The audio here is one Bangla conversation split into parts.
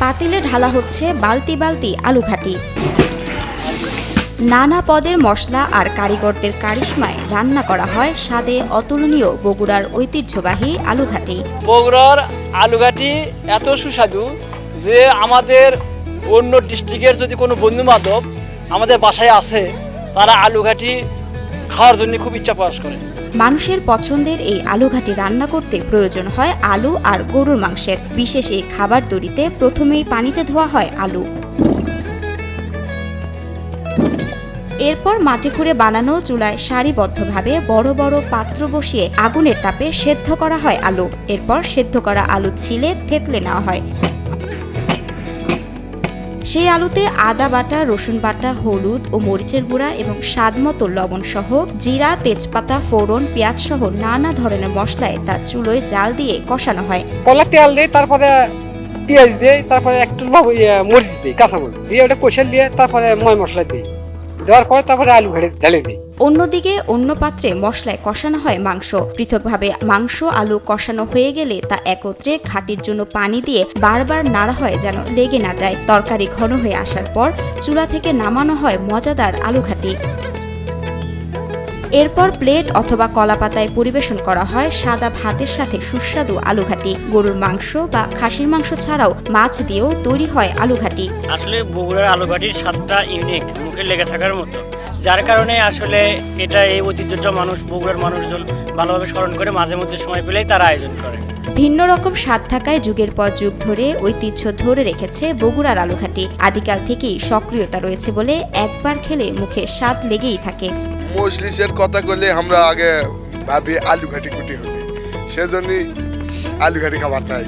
পাতিলে ঢালা হচ্ছে বালতি বালতি আলু ঘাটি। নানা পদের মশলা আর কারিগরদের কারিশমায় রান্না করা হয় স্বাদে অতুলনীয় বগুড়ার ঐতিহ্যবাহী আলু ঘাটি। বগুড়ার আলু ঘাটি এত সুস্বাদু যে আমাদের অন্য ডিস্ট্রিক্টের যদি কোনো বন্ধু বান্ধব আমাদের বাসায় আসে, তারা আলু ঘাটি খাওয়ার জন্য খুব ইচ্ছা প্রকাশ করে। মানুষের পছন্দের এই আলু ঘাটি রান্না করতে প্রয়োজন হয় আলু আর গরুর মাংসের। বিশেষ এই খাবার তৈরিতে প্রথমেই পানিতে ধোয়া হয় আলু, এরপর মাটি খুঁড়ে বানানো চুলায় সারিবদ্ধভাবে বড় বড় পাত্র বসিয়ে আগুনের তাপে সেদ্ধ করা হয় আলু। এরপর সেদ্ধ করা আলু ছিলে থেতলে নেওয়া হয়। সেই আলুতে আদা বাটা, রসুন বাটা, হলুদ ও মরিচের গুঁড়া এবং স্বাদমতো লবণ সহ জিরা, তেজপাতা, ফোড়ন, পেঁয়াজ সহ নানা ধরনের মশলায় তা চুলোয় জাল দিয়ে কষানো হয়। কলা তেল দিয়ে, তারপরে পেঁয়াজ দিয়ে, তারপরে একটু মরিচ দিই, কাঁচামরিচ দিয়ে ওটা কষে দিয়ে তারপরে ময় মশলা দিই, দেওয়ার পরে তারপরে আলু ঘাটি ঢেলে দিই। অন্যদিকে অন্য পাত্রে মশলায় কষানো হয় মাংস। পৃথকভাবে মাংস আলু কষানো হয়ে গেলে তা একত্রে ঘাটির জন্য পানি দিয়ে বারবার নাড়া হয় যেন লেগে না যায়। তরকারি ঘন হয়ে আসার পর চুলা থেকে নামানো হয় মজাদার আলু ঘাটি। এরপর প্লেট অথবা কলাপাতায় পরিবেশন করা হয় সাদা ভাতের সাথে সুস্বাদু আলু ঘাটি। গরুর মাংস বা খাসির মাংস ছাড়াও মাছ দিয়েও তৈরি হয় আলু ঘাটি। আসলে বগুড়ার আলু ঘাটির স্বাদটা ইউনিক, মুখে লেগে থাকার মতো, যার কারণে আসলে এটা এই ঐতিহ্যটা মানুষ, বগুড়ার মানুষজন ভালোভাবে স্মরণ করে, মাঝে মধ্যে সময় পেলেই তারা আয়োজন করে। ভিন্ন রকম স্বাদ থাকায় যুগের পর যুগ ধরে ঐতিহ্য ধরে রেখেছে বগুড়ার আলু ঘাটি। আদিকাল থেকেই সক্রিয়তা রয়েছে বলে একবার খেলে মুখে স্বাদ লেগেই থাকে। মজলিসের কথা বলে আমরা আগে ভাবি আলু ঘাটি কুটি হবে, সেজন্যই আলু ঘাটি খাবার নাই।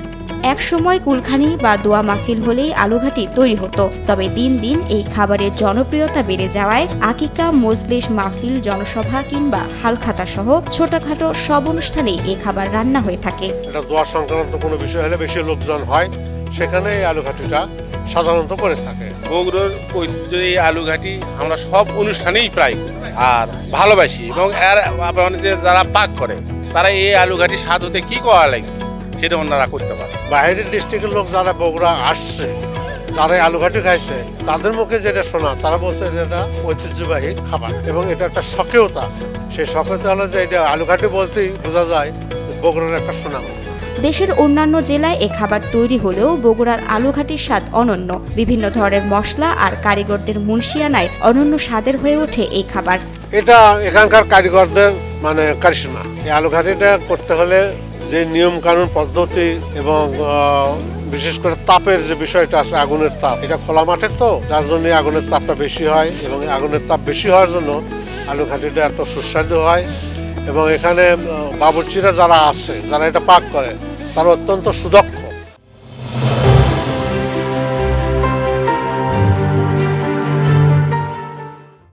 এক সময় কুলখানি বা দোয়া মাহফিল হলেই আলু ঘাটি তৈরি হতো। তবে দিন দিন এই খাবারের জনপ্রিয়তা বেড়ে যাওয়ায় আকিকা, মজলিস, মাহফিল, জনসভা কিংবা হালখাতা সহ ছোটখাটো সব অনুষ্ঠানেই এই খাবার রান্না হয়ে থাকে। এটা দোয়া সংক্রান্ত কোনো বিষয় হলে বেশি লোকজন হয়, সেখানে এই আলু ঘাটিটা সাধারণত করে থাকে। বগুড়ার ঐতিহ্য এই আলু ঘাটি আমরা সব অনুষ্ঠানেই প্রায় আর ভালোবাসি, এবং এর যে যারা পাক করে তারা এই আলু ঘাটি স্বাদ হতে কি করা লাগে সেটা ওনারা করতে পারে। বাইরের ডিস্ট্রিক্টের লোক যারা বগুড়া আসছে, যারা এই আলু ঘাটি খাইছে, তাদের মুখে যেটা শোনা, তারা বলছে এটা ঐতিহ্যবাহী খাবার এবং এটা একটা স্বকীয়তা আছে। সেই স্বকীয়তা হলো যে এটা আলু ঘাটি বলতেই বোঝা যায় বগুড়ার একটা সুনাম আছে। দেশের অন্যান্য জেলায় এ খাবার তৈরি হলেও বগুড়ার আলু ঘাটির স্বাদ অনন্য। বিভিন্ন ধরনের মশলা আর কারিগরদের মুনশিয়ানায় অনন্য স্বাদের হয়ে ওঠে এই খাবার। এটা এখানকার কারিগরদের কারিশমা। এই আলু ঘাটিটা করতে হলে যে নিয়ম কানুন পদ্ধতি এবং বিশেষ করে তাপের যে বিষয়টা আছে, আগুনের তাপ, এটা খোলা মাঠের তো, যার জন্য আগুনের তাপটা বেশি হয় এবং আগুনের তাপ বেশি হওয়ার জন্য আলু ঘাটিটা এত সুস্বাদু হয়। এবং এখানে বাবুর্চিরা যারা আছে, যারা এটা পাক করে, তারা অত্যন্ত সুদক্ষ।